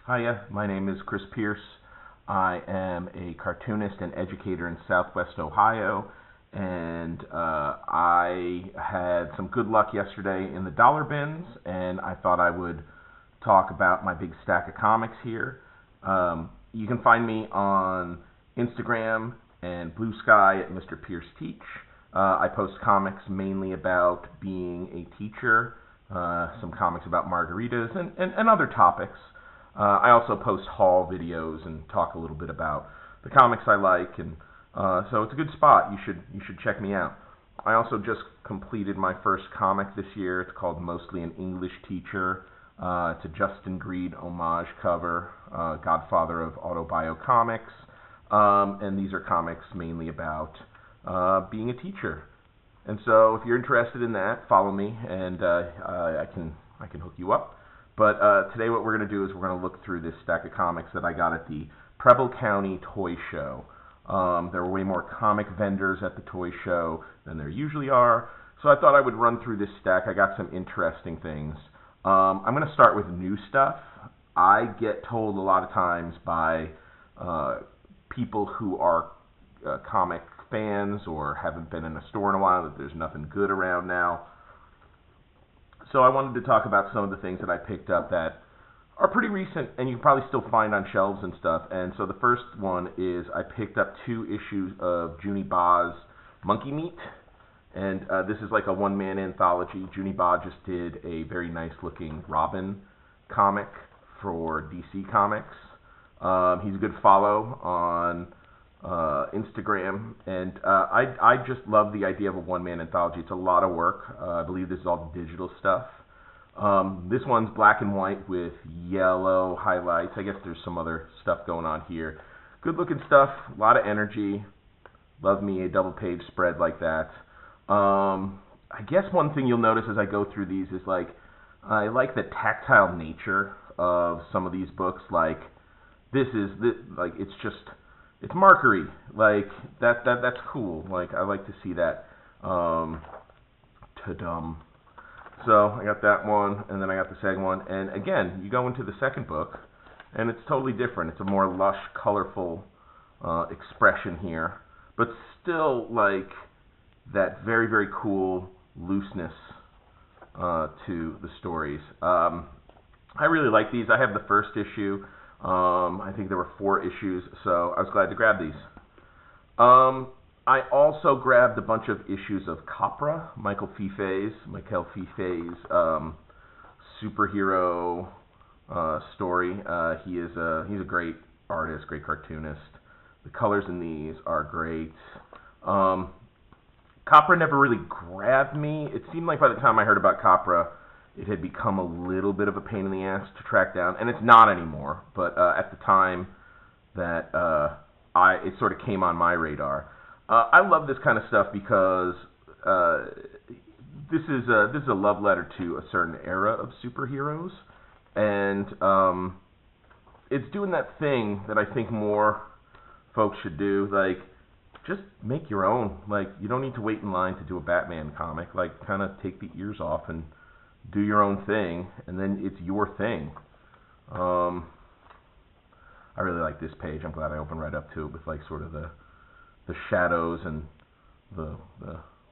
Hiya, my name is Chris Pierce. I am a cartoonist and educator in Southwest Ohio, and I had some good luck yesterday in the dollar bins, and I thought I would talk about my big stack of comics here. You can find me on Instagram and Blue Sky at Mr. Pierce Teach. I post comics mainly about being a teacher, some comics about margaritas, and other topics. I also post haul videos and talk a little bit about the comics I like, and so it's a good spot. You should check me out. I also just completed my first comic this year. It's called Mostly an English Teacher. It's a Justin Greed homage cover, godfather of autobio comics, and these are comics mainly about being a teacher. And so if you're interested in that, follow me, and I can hook you up. But today what we're going to do is we're going to look through this stack of comics that I got at the Preble County Toy Show. There were way more comic vendors at the toy show than there usually are, so I thought I would run through this stack. I got some interesting things. I'm going to start with new stuff. I get told a lot of times by people who are comic fans or haven't been in a store in a while that there's nothing good around now. So I wanted to talk about some of the things that I picked up that are pretty recent and you can probably still find on shelves and stuff. And so the first one is I picked up 2 issues of Junie Ba's Monkey Meat. And this is like a one-man anthology. Junie Ba just did a very nice-looking Robin comic for DC Comics. He's a good follow on Instagram, and I just love the idea of a one-man anthology. It's a lot of work. I believe this is all digital stuff. This one's black and white with yellow highlights. I guess there's some other stuff going on here. Good-looking stuff, a lot of energy. Love me a double-page spread like that. I guess one thing you'll notice as I go through these is like I like the tactile nature of some of these books. Like like it's markery, like that's cool. Like I like to see that. Ta-dum. So I got that one, and then I got the second one. And again, you go into the second book, and it's totally different. It's a more lush, colorful expression here, but still like that very, very cool looseness to the stories. I really like these. I have the first issue. I think there were 4 issues, so I was glad to grab these. I also grabbed a bunch of issues of Capra, Michael Fife's superhero story. He's a great artist, great cartoonist. The colors in these are great. Capra never really grabbed me. It seemed like by the time I heard about Capra, it had become a little bit of a pain in the ass to track down, and it's not anymore. But at the time that it sort of came on my radar. I love this kind of stuff because this is a love letter to a certain era of superheroes, and it's doing that thing that I think more folks should do. Like, just make your own. Like, you don't need to wait in line to do a Batman comic. Like, kind of take the ears off and do your own thing, and then it's your thing. I really like this page. I'm glad I opened right up to it with like sort of the shadows and the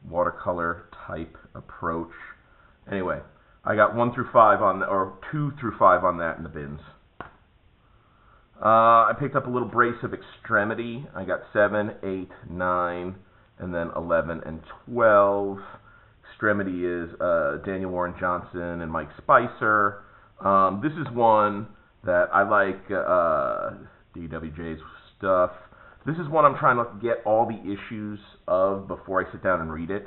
watercolor type approach. Anyway, I got 1 through 5 on, or 2 through 5 on that in the bins. I picked up a little brace of Extremity. I got 7, 8, 9, and then 11 and 12. Extremity is Daniel Warren Johnson and Mike Spicer. This is one that I like DWJ's stuff. This is one I'm trying to get all the issues of before I sit down and read it.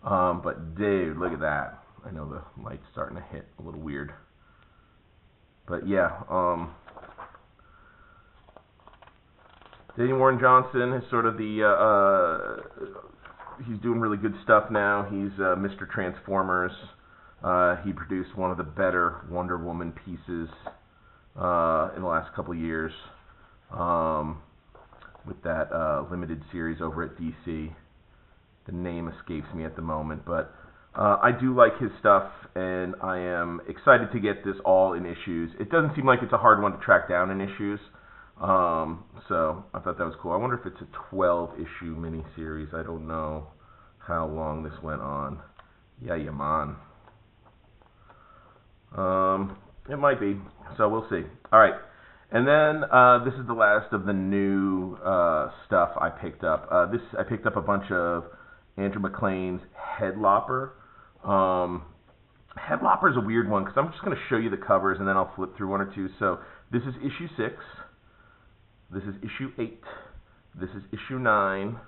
But dude, look at that. I know the light's starting to hit a little weird. But yeah, Daniel Warren Johnson is sort of he's doing really good stuff now. He's Mr. Transformers. He produced one of the better Wonder Woman pieces in the last couple of years with that limited series over at DC. The name escapes me at the moment, but I do like his stuff, and I am excited to get this all in issues. It doesn't seem like it's a hard one to track down in issues, so I thought that was cool. I wonder if it's a 12-issue miniseries. I don't know how long this went on. Yeah, man. It might be, so we'll see. All right, and then this is the last of the new stuff I picked up. I picked up a bunch of Andrew MacLean's Headlopper. Headlopper is a weird one because I'm just going to show you the covers and then I'll flip through one or two. So this is issue 6. This is issue 8. This is issue 9.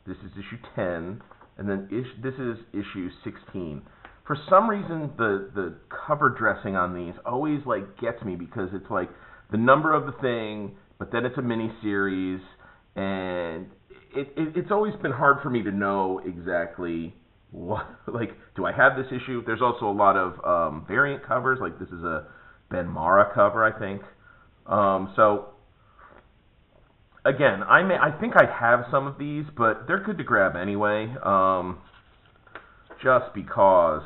This is issue 10. And then this is issue 16. For some reason, the cover dressing on these always like gets me because it's like the number of the thing, but then it's a mini series, and it's always been hard for me to know exactly what, like, do I have this issue? There's also a lot of variant covers, like this is a Ben Mara cover, I think. So again, I think I have some of these, but they're good to grab anyway. Just because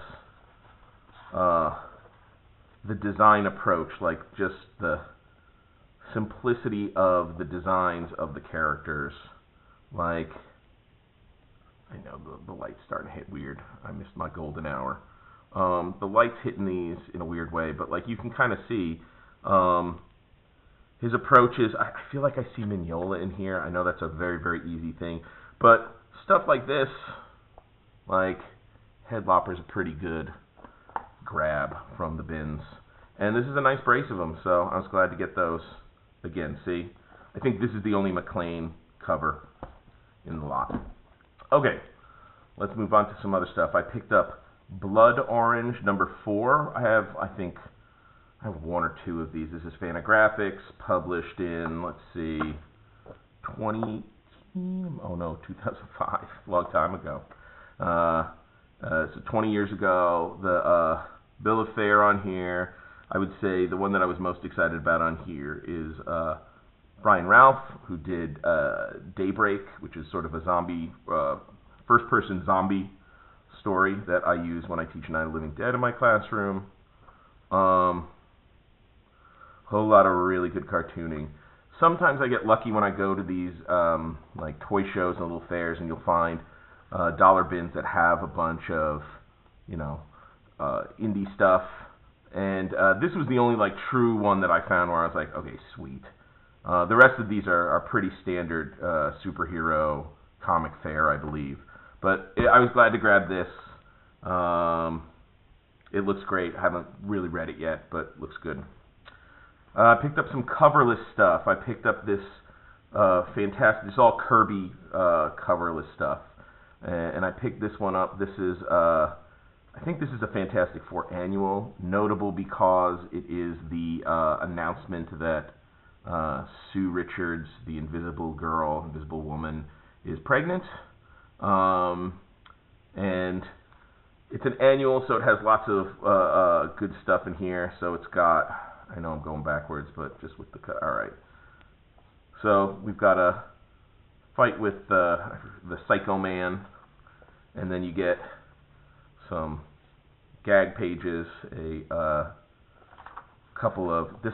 the design approach, like just the simplicity of the designs of the characters, like, I know the light's starting to hit weird. I missed my golden hour. The light's hitting these in a weird way, but like you can kind of see his approaches. I feel like I see Mignola in here. I know that's a very, very easy thing, but stuff like this, like Headlopper is a pretty good grab from the bins. And this is a nice brace of them, so I was glad to get those. Again, see? I think this is the only MacLean cover in the lot. Okay, let's move on to some other stuff. I picked up Blood Orange #4. I think I have one or two of these. This is Fantagraphics, published in, let's see, 2018? Oh no, 2005, a long time ago. So 20 years ago. The bill of fare on here, I would say the one that I was most excited about on here is Brian Ralph, who did Daybreak, which is sort of a zombie, first-person zombie story that I use when I teach Night of the Living Dead in my classroom. Whole lot of really good cartooning. Sometimes I get lucky when I go to these like toy shows and little fairs, and you'll find dollar bins that have a bunch of, indie stuff. And this was the only like true one that I found where I was like, okay, sweet. The rest of these are pretty standard superhero comic fare, I believe. But I was glad to grab this. It looks great. I haven't really read it yet, but looks good. I picked up some coverless stuff. I picked up this fantastic, this is all Kirby coverless stuff. And I picked this one up. This is, I think this is a Fantastic Four annual, notable because it is the announcement that Sue Richards, the Invisible Girl, Invisible Woman, is pregnant. And it's an annual, so it has lots of good stuff in here. So it's got, I know I'm going backwards, but just with the cut. All right. So we've got a fight with the Psycho Man, and then you get some gag pages, a couple of this.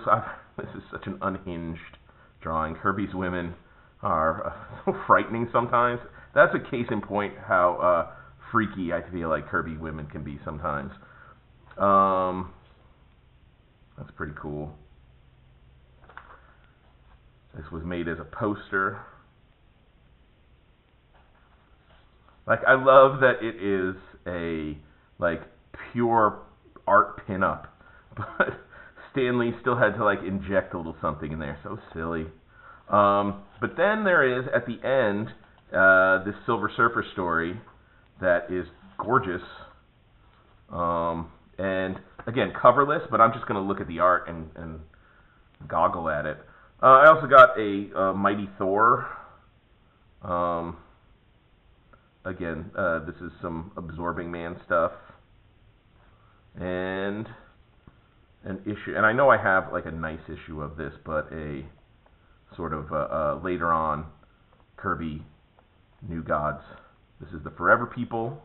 This is such an unhinged drawing. Kirby's women are so frightening sometimes. That's a case in point how freaky I feel like Kirby women can be sometimes. That's pretty cool. This was made as a poster. Like, I love that it is a like pure art pinup, but Stan Lee still had to like inject a little something in there. So silly. But then there is at the end this Silver Surfer story that is gorgeous. And again, coverless, but I'm just going to look at the art and goggle at it. I also got a Mighty Thor. Again, this is some Absorbing Man stuff. And an issue, and I know I have like a nice issue of this, but a sort of later on Kirby New Gods. This is the Forever People.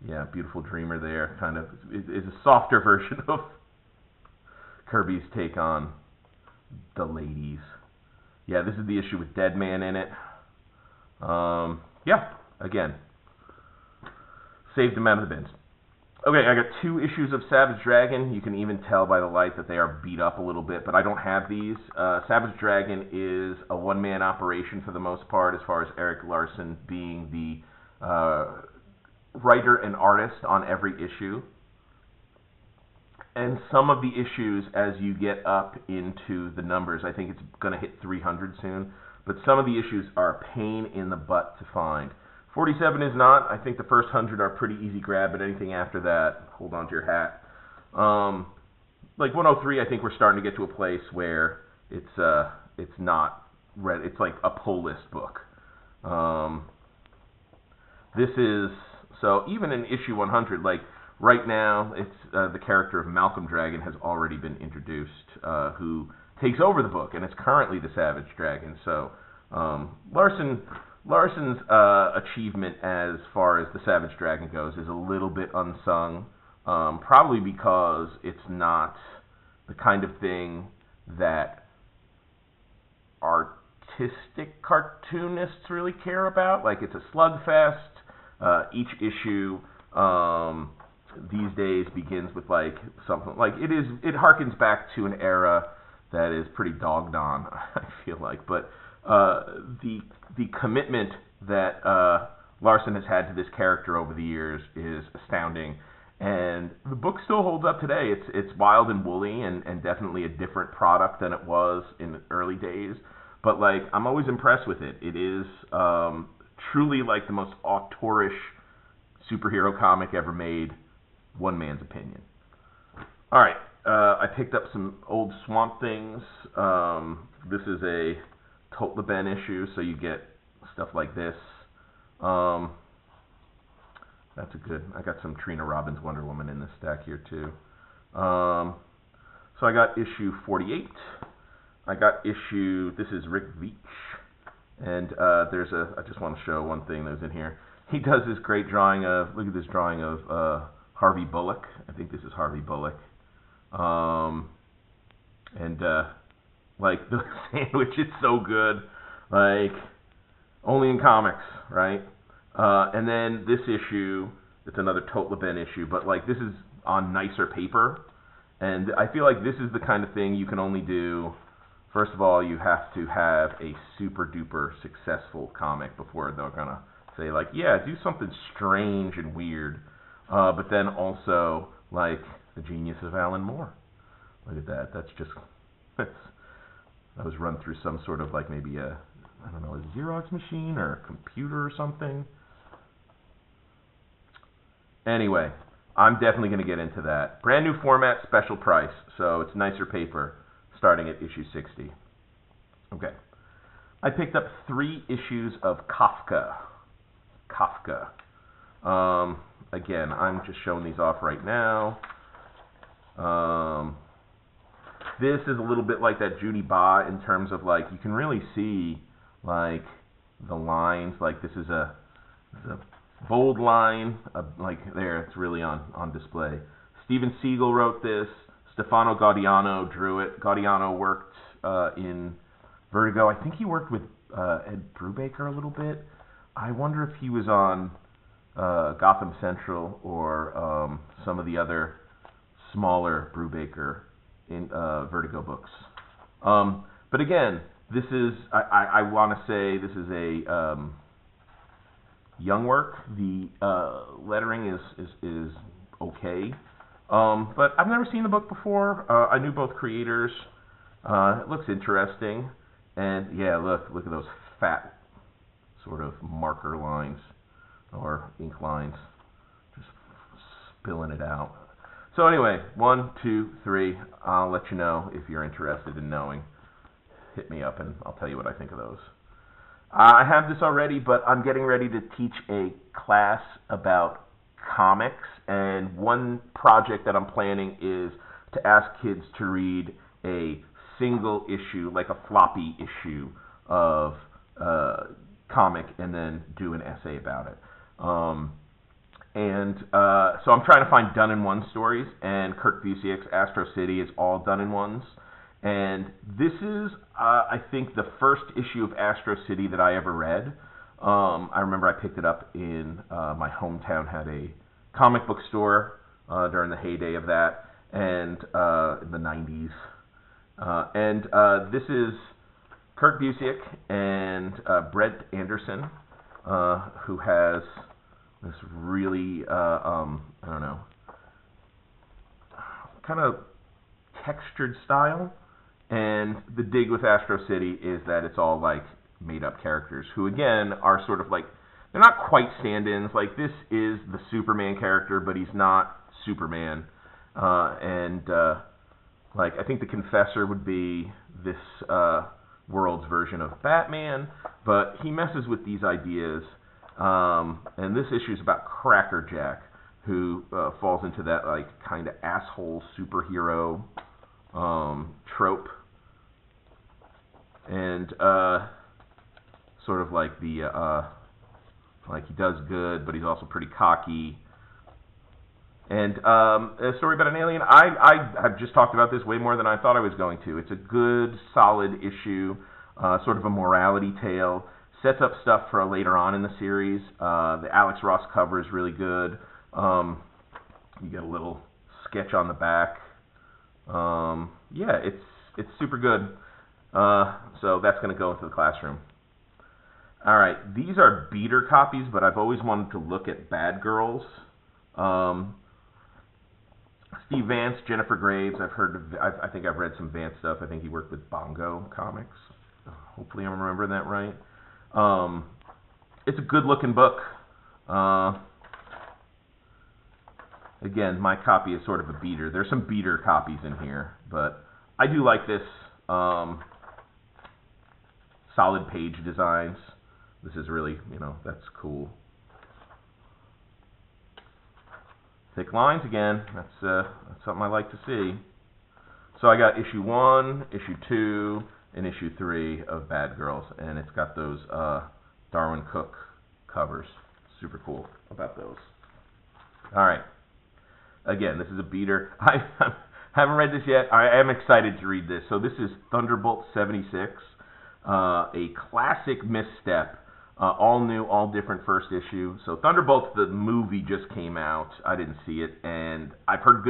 Yeah, Beautiful Dreamer there kind of is a softer version of Kirby's take on the ladies. Yeah, this is the issue with Dead Man in it. Yeah, again, saved them out of the bins. Okay, I got 2 issues of Savage Dragon. You can even tell by the light that they are beat up a little bit, but I don't have these. Savage Dragon is a one-man operation for the most part, as far as Erik Larsen being the writer and artist on every issue. And some of the issues, as you get up into the numbers, I think it's going to hit 300 soon, but some of the issues are a pain in the butt to find. 47 is not. I think the first 100 are pretty easy grab, but anything after that, hold on to your hat. Like 103, I think we're starting to get to a place where it's not read. It's like a pull list book. This is so even in issue 100, like right now, it's the character of Malcolm Dragon has already been introduced, who takes over the book, and it's currently the Savage Dragon. So Larsen's achievement as far as the Savage Dragon goes is a little bit unsung, probably because it's not the kind of thing that artistic cartoonists really care about. Like, it's a slugfest. Each issue these days begins with like something like it harkens back to an era that is pretty dogged on, I feel like, but the commitment that Larsen has had to this character over the years is astounding, and the book still holds up today. It's wild and woolly and definitely a different product than it was in the early days, but like I'm always impressed with it. It is truly like the most auteurish superhero comic ever made, one man's opinion. All right, I picked up some old Swamp Things. This is a Tot LeBen issue, so you get stuff like this. That's a good. I got some Trina Robbins Wonder Woman in this stack here too. So I got issue 48. I got issue. This is Rick Veitch, and there's a. I just want to show one thing that's in here. He does this great drawing of. Look at this drawing of Harvey Bullock. I think this is Harvey Bullock. And like the sandwich is so good, like only in comics, right? And then this issue, it's another Tot LeBen issue, but like this is on nicer paper, and I feel like this is the kind of thing you can only do. First of all, you have to have a super duper successful comic before they're gonna say like, yeah, do something strange and weird. But then also like the genius of Alan Moore. Look at that. That was run through some sort of like maybe a Xerox machine or a computer or something. Anyway, I'm definitely going to get into that. Brand new format, special price, so it's nicer paper, starting at issue 60. Okay. I picked up 3 issues of Kafka. Again, I'm just showing these off right now. This is a little bit like that Judy Ba in terms of like you can really see like the lines. Like this is a bold line, like there, it's really on display. Steven Siegel wrote this. Stefano Gaudiano drew it. Gaudiano worked in Vertigo. I think he worked with Ed Brubaker a little bit. I wonder if he was on Gotham Central or some of the other smaller Brubaker in Vertigo books. But again, this is, I want to say this is a young work. The lettering is okay. But I've never seen the book before. I knew both creators. It looks interesting. And yeah, look at those fat sort of marker lines or ink lines. Just spilling it out. So anyway, 1, 2, 3. I'll let you know if you're interested in knowing. Hit me up and I'll tell you what I think of those. I have this already, but I'm getting ready to teach a class about comics, and one project that I'm planning is to ask kids to read a single issue, like a floppy issue of comic, and then do an essay about it. And so I'm trying to find done-in-one stories, and Kurt Busiek's Astro City is all done-in-ones. And this is, I think, the first issue of Astro City that I ever read. I remember I picked it up in my hometown, had a comic book store during the heyday of that, and in the 90s. And this is Kurt Busiek and Brett Anderson, who has this really, I don't know, kind of textured style. And the dig with Astro City is that it's all like made up characters who, again, are sort of like, they're not quite stand-ins. Like, this is the Superman character, but he's not Superman. Like, I think the Confessor would be this world's version of Batman, but he messes with these ideas. And this issue is about Crackerjack, who falls into that like kind of asshole superhero trope, and sort of like the like he does good, but he's also pretty cocky. And a story about an alien. I have just talked about this way more than I thought I was going to. It's a good, solid issue, sort of a morality tale. Sets up stuff for later on in the series. The Alex Ross cover is really good. You get a little sketch on the back. Yeah, it's super good. So that's going to go into the classroom. All right, these are beater copies, but I've always wanted to look at Bad Girls. Steve Vance, Jennifer Graves. I think I've read some Vance stuff. I think he worked with Bongo Comics. Hopefully, I'm remembering that right. It's a good-looking book. Again, my copy is sort of a beater. There's some beater copies in here, but I do like this. Solid page designs. This is really, that's cool. Thick lines again. That's something I like to see. So I got issue 1, issue 2, and issue 3 of Bad Girls, and it's got those Darwin Cook covers. Super cool about those. All right. Again, this is a beater. I haven't read this yet. I am excited to read this. So this is Thunderbolt 76, a classic misstep. All new, all different first issue. So Thunderbolts, the movie just came out. I didn't see it, and I've heard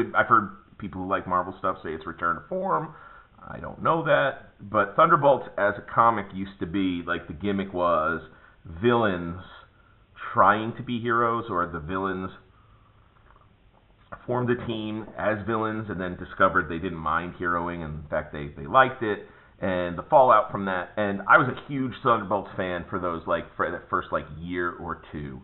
people who like Marvel stuff say it's return to form. I don't know that, but Thunderbolts as a comic used to be like the gimmick was villains trying to be heroes, or the villains formed a team as villains and then discovered they didn't mind heroing, and in fact they liked it. And the fallout from that, and I was a huge Thunderbolts fan for that first year or two.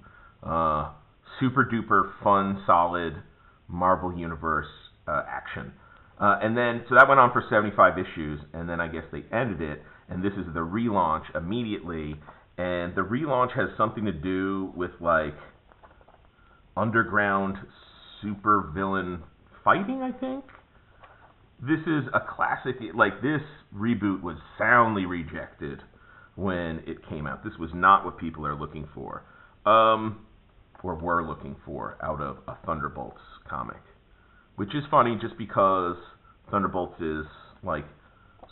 Super duper fun, solid Marvel Universe action. And then, so that went on for 75 issues, and then I guess they ended it, and this is the relaunch immediately. And the relaunch has something to do with underground super villain fighting, I think. This is a classic, this reboot was soundly rejected when it came out. This was not what people are looking for, or were looking for out of a Thunderbolts comic. Which is funny just because Thunderbolts is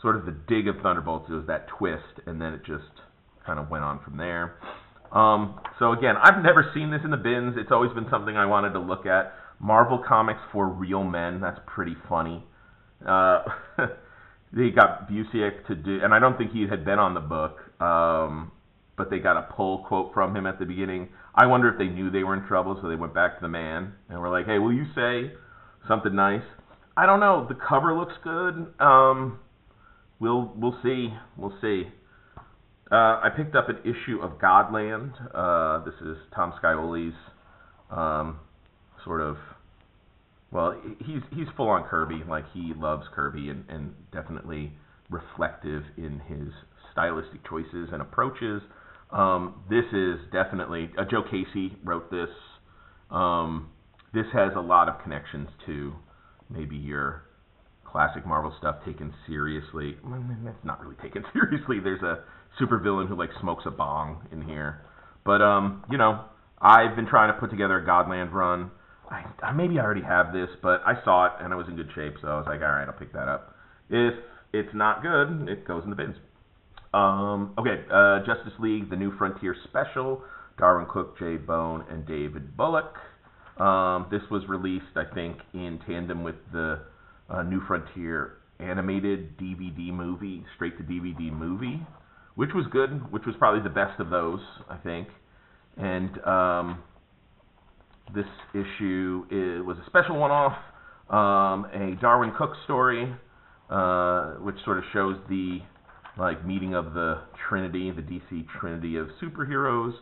sort of the dig of Thunderbolts. It was that twist, and then it just kind of went on from there. So again, I've never seen this in the bins. It's always been something I wanted to look at. Marvel Comics for Real Men, that's pretty funny. They got Busiek to do, and I don't think he had been on the book, but they got a pull quote from him at the beginning. I wonder if they knew they were in trouble, so they went back to the man and were like, "Hey, will you say something nice?" I don't know. The cover looks good. We'll see. We'll see. I picked up an issue of Godland. This is Tom Scioli's sort of. Well, he's full on Kirby. He loves Kirby, and definitely reflective in his stylistic choices and approaches. This is definitely Joe Casey wrote this. This has a lot of connections to maybe your classic Marvel stuff taken seriously. That's not really taken seriously. There's a supervillain who smokes a bong in here, but I've been trying to put together a Godland run. Maybe I already have this, but I saw it and I was in good shape, so I was like, all right, I'll pick that up. If it's not good, it goes in the bins. Okay, Justice League, The New Frontier Special, Darwin Cook, Jay Bone, and David Bullock. This was released, I think, in tandem with the New Frontier animated DVD movie, straight-to-DVD movie, which was good, which was probably the best of those, I think. And this issue was a special one-off, a Darwin Cook story, which sort of shows the meeting of the Trinity, the DC Trinity of superheroes,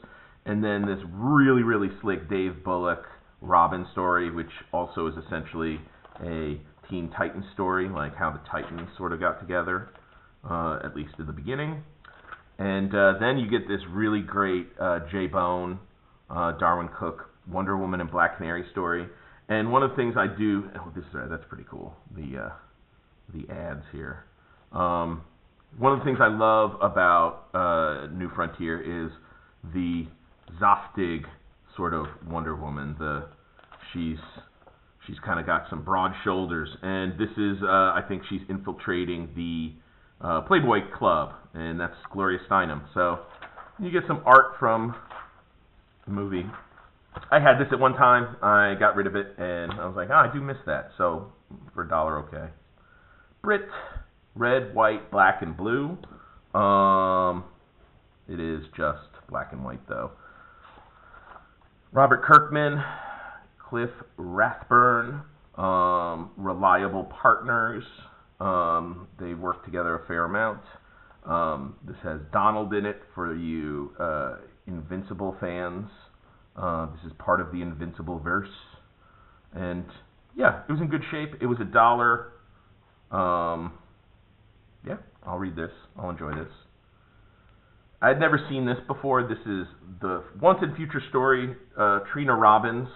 and then this really, really slick Dave Bullock Robin story, which also is essentially a Teen Titans story, like how the Titans sort of got together, at least in the beginning. And then you get this really great Jay Bone, Darwin Cook, Wonder Woman and Black Canary story. And one of the things I do, that's pretty cool. The ads here. One of the things I love about New Frontier is the Zoftig sort of Wonder Woman. She's kind of got some broad shoulders, and this is I think she's infiltrating the Playboy Club, and that's Gloria Steinem. So you get some art from the movie. I had this at one time. I got rid of it, and I was like, I do miss that. So for $1, okay. Brit, red, white, black, and blue. It is just black and white, though. Robert Kirkman, Cliff Rathburn, reliable partners. They work together a fair amount. This has Donald in it for you Invincible fans. This is part of the Invincible verse. And yeah, it was in good shape. It was $1. Yeah, I'll read this. I'll enjoy this. I had never seen this before. This is the Once and Future Story. Trina Robbins,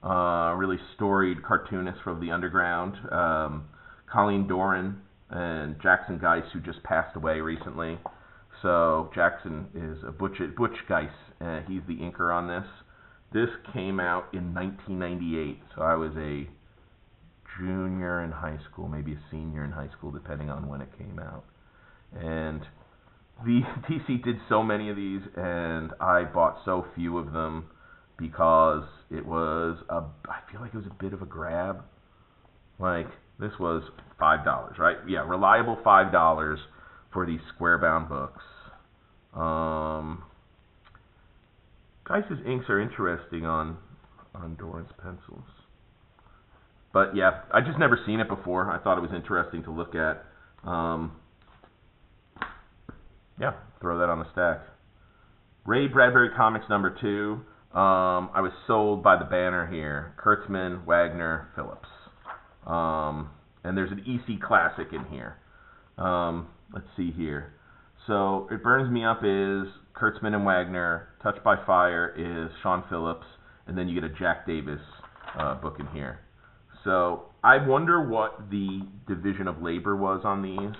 really storied cartoonist from the underground. Colleen Doran and Jackson Geis, who just passed away recently. So Jackson is a Butch Geis. He's the inker on this. This came out in 1998, so I was a junior in high school, maybe a senior in high school, depending on when it came out. And the DC did so many of these, and I bought so few of them because it was I feel like it was a bit of a grab. Like, this was $5, right? Yeah, reliable $5 for these square-bound books. Geis's inks are interesting on Doran's pencils. But yeah, I just never seen it before. I thought it was interesting to look at. Yeah, throw that on the stack. Ray Bradbury Comics #2. I was sold by the banner here. Kurtzman, Wagner, Phillips. And there's an EC Classic in here. Let's see here. So It Burns Me Up is Kurtzman and Wagner. Touched by Fire is Sean Phillips. And then you get a Jack Davis book in here. So I wonder what the division of labor was on these,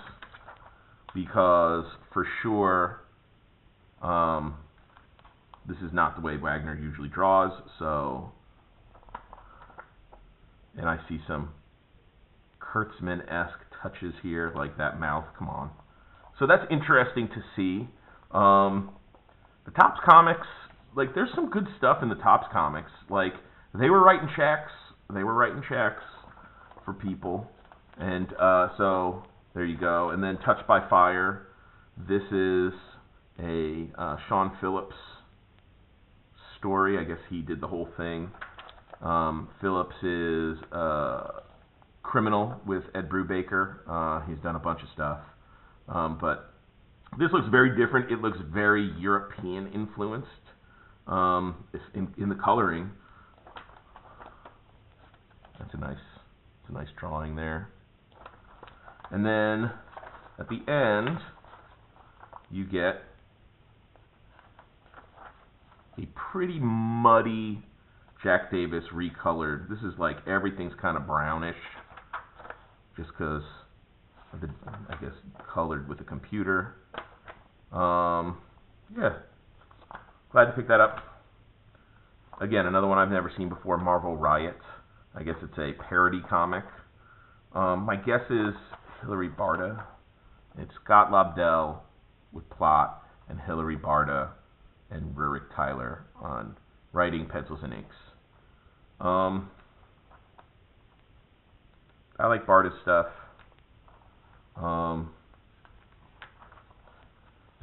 because for sure this is not the way Wagner usually draws. So, and I see some Kurtzman-esque touches here, like that mouth. Come on. So that's interesting to see. The Topps comics, like, there's some good stuff in the Topps comics. Like, they were writing checks. They were writing checks for people. And so there you go. And then Touched by Fire. This is a Sean Phillips story. I guess he did the whole thing. Phillips is Criminal with Ed Brubaker. He's done a bunch of stuff. But this looks very different. It looks very European influenced in the coloring. That's a nice drawing there. And then at the end, you get a pretty muddy Jack Davis recolored. This is like everything's kind of brownish, just because I guess colored with a computer. Yeah, glad to pick that up. Again, another one I've never seen before, Marvel Riot. I guess it's a parody comic. My guess is Hilary Barta. It's Scott Lobdell with plot, and Hilary Barta and Rurik Tyler on writing, pencils, and inks. I like Barta's stuff.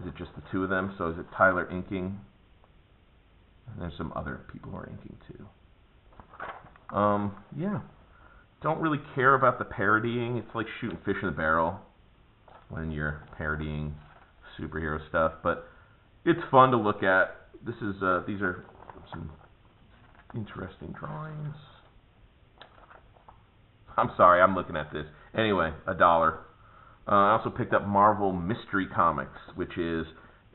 Is it just the two of them? So is it Tyler inking? And there's some other people who are inking too. Yeah. Don't really care about the parodying. It's like shooting fish in a barrel when you're parodying superhero stuff, but it's fun to look at. These are some interesting drawings. I'm sorry, I'm looking at this. Anyway, $1. I also picked up Marvel Mystery Comics, which is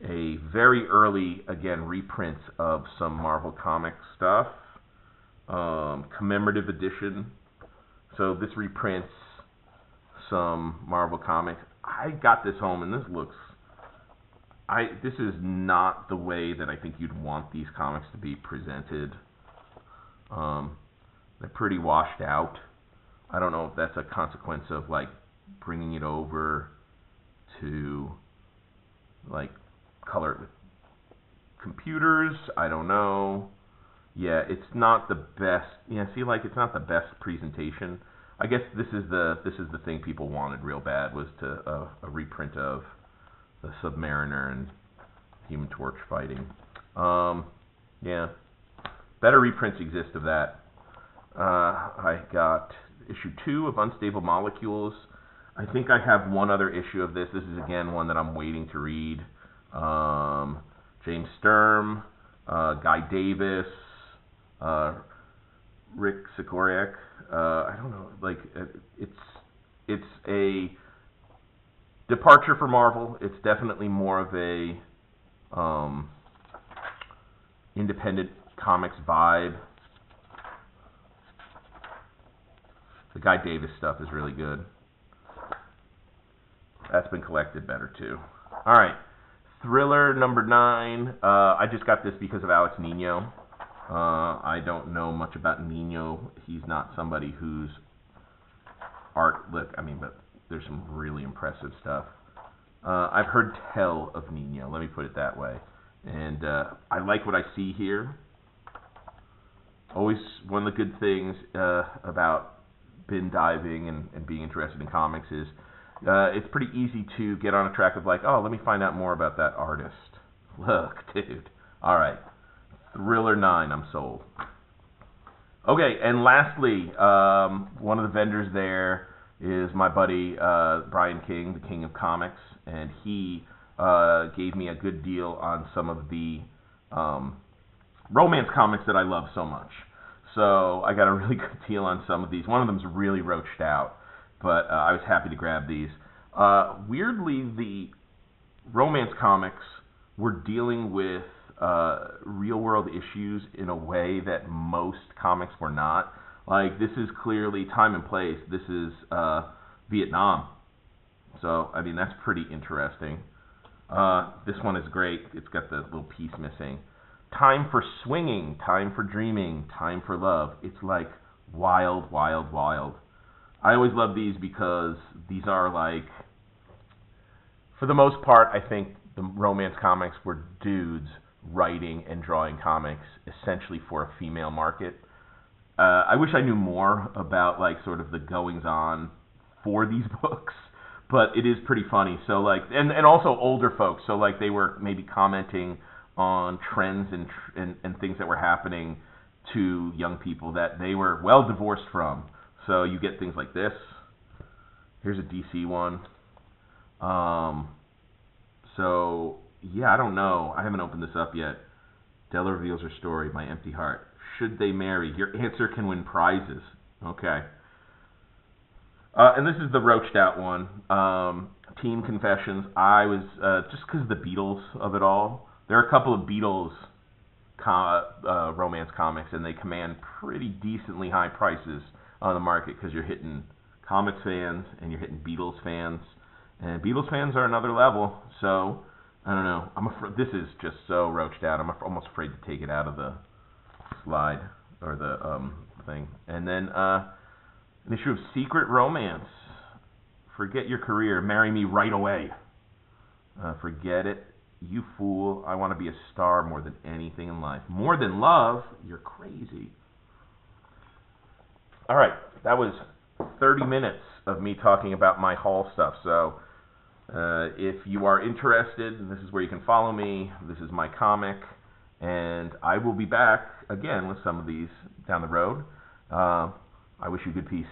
a very early, again, reprint of some Marvel comic stuff. Commemorative edition. So this reprints some Marvel comics. I got this home, and this is not the way that I think you'd want these comics to be presented. They're pretty washed out. I don't know if that's a consequence of like bringing it over to like color it with computers. I don't know. Yeah, it's not the best. Yeah, see, like it's not the best presentation. I guess this is the thing people wanted real bad, was a reprint of the Submariner and Human Torch fighting. Yeah, better reprints exist of that. I got issue 2 of Unstable Molecules. I think I have one other issue of this. This is again one that I'm waiting to read. James Sturm, Guy Davis, Rick Sikoriak. I don't know. Like it's a departure for Marvel. It's definitely more of a independent comics vibe. The Guy Davis stuff is really good. That's been collected better too. All right, Thriller number 9. I just got this because of Alex Nino. I don't know much about Nino. He's not somebody whose art. Look, I mean, but there's some really impressive stuff. I've heard tell of Nino. Let me put it that way. And I like what I see here. Always one of the good things about bin diving and being interested in comics is it's pretty easy to get on a track of like, oh, let me find out more about that artist. Look, dude. All right. Thriller 9, I'm sold. Okay, and lastly, one of the vendors there is my buddy Brian King, the King of Comics, and he gave me a good deal on some of the romance comics that I love so much. So I got a really good deal on some of these. One of them's really roached out, but I was happy to grab these. Weirdly, the romance comics were dealing with real-world issues in a way that most comics were not. Like, this is clearly time and place. This is Vietnam. So, I mean, that's pretty interesting. This one is great. It's got the little piece missing. Time for swinging, time for dreaming, time for love. It's like wild, wild, wild. I always love these because these are like, for the most part, I think the romance comics were dudes writing and drawing comics essentially for a female market. I wish I knew more about like sort of the goings on for these books, but it is pretty funny. So like, and also older folks. So like they were maybe commenting on trends and things that were happening to young people that they were well divorced from. So you get things like this. Here's a DC one. So yeah, I don't know. I haven't opened this up yet. Della reveals her story, My Empty Heart. Should they marry? Your answer can win prizes. Okay. And this is the roached out one. Teen Confessions. I was, just because of the Beatles of it all, there are a couple of Beatles romance comics, and they command pretty decently high prices on the market because you're hitting comics fans and you're hitting Beatles fans. And Beatles fans are another level, so I don't know. This is just so roached out. I'm almost afraid to take it out of the slide or the thing. And then an issue of secret romance. Forget your career. Marry me right away. Forget it. You fool. I want to be a star more than anything in life. More than love? You're crazy. All right. That was 30 minutes of me talking about my Hall stuff. So if you are interested, this is where you can follow me. This is my comic. And I will be back again with some of these down the road. I wish you good peace.